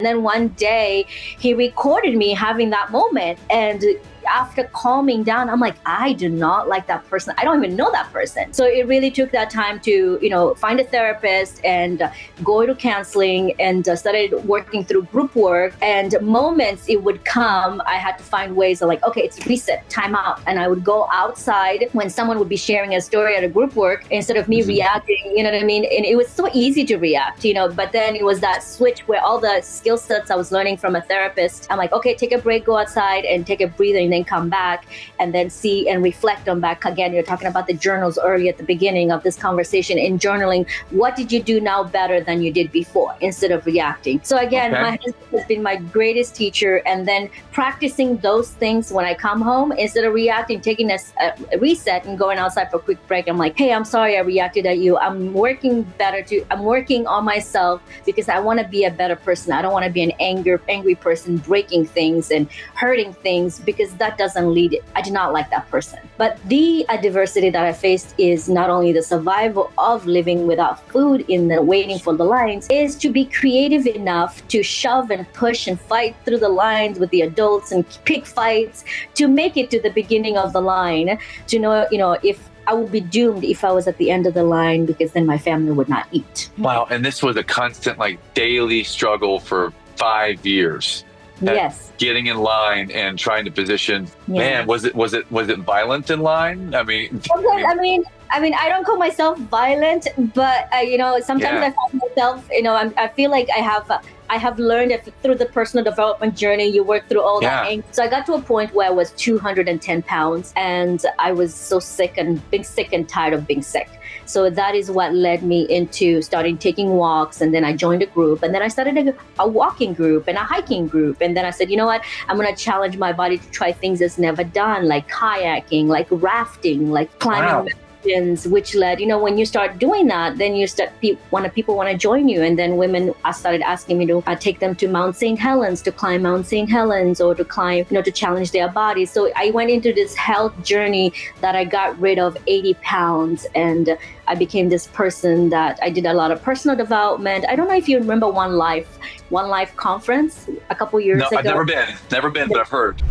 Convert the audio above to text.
And then one day he recorded me having that moment. And after calming down, I'm like, I do not like that person. I don't even know that person. So it really took that time to, find a therapist and go to counseling and started working through group work. And moments it would come, I had to find ways of like, okay, it's reset, time out. And I would go outside when someone would be sharing a story at a group work instead of me reacting, you know what I mean? And it was so easy to react, but then it was that switch where all the skill sets I was learning from a therapist, I'm like, okay, take a break, go outside and take a breather and then come back and then see and reflect on back. Again, you're talking about the journals early at the beginning of this conversation. In journaling, what did you do now better than you did before instead of reacting? So again, my husband has been my greatest teacher. And then practicing those things when I come home, instead of reacting, taking a reset and going outside for a quick break. I'm like, hey, I'm sorry I reacted at you. I'm working on myself because I want to be a better person. I don't want to be an angry person breaking things and hurting things, because that doesn't lead it. I do not like that person. But the adversity that I faced is not only the survival of living without food in the waiting for the lines, is to be creative enough to shove and push and fight through the lines with the adults and pick fights to make it to the beginning of the line, to know, if I would be doomed if I was at the end of the line, because then my family would not eat. Wow. And this was a constant, daily struggle for 5 years. Yes. Getting in line and trying to position. Yes. Man, was it violent in line? I mean, I don't call myself violent, but sometimes I find myself, I feel like I have learned that through the personal development journey, you work through all that. So I got to a point where I was 210 pounds and I was so sick and being sick and tired of being sick. So that is what led me into starting taking walks. And then I joined a group, and then I started a walking group and a hiking group. And then I said, you know what, I'm going to challenge my body to try things it's never done, like kayaking, like rafting, like climbing mountains, which led, when you start doing that, then you start, people want to join you. And then women started asking me to take them to Mount St. Helens, to climb Mount St. Helens, or to climb, to challenge their bodies. So I went into this health journey that I got rid of 80 pounds. And I became this person that I did a lot of personal development. I don't know if you remember One Life conference a couple years ago. I've never been, but I've heard.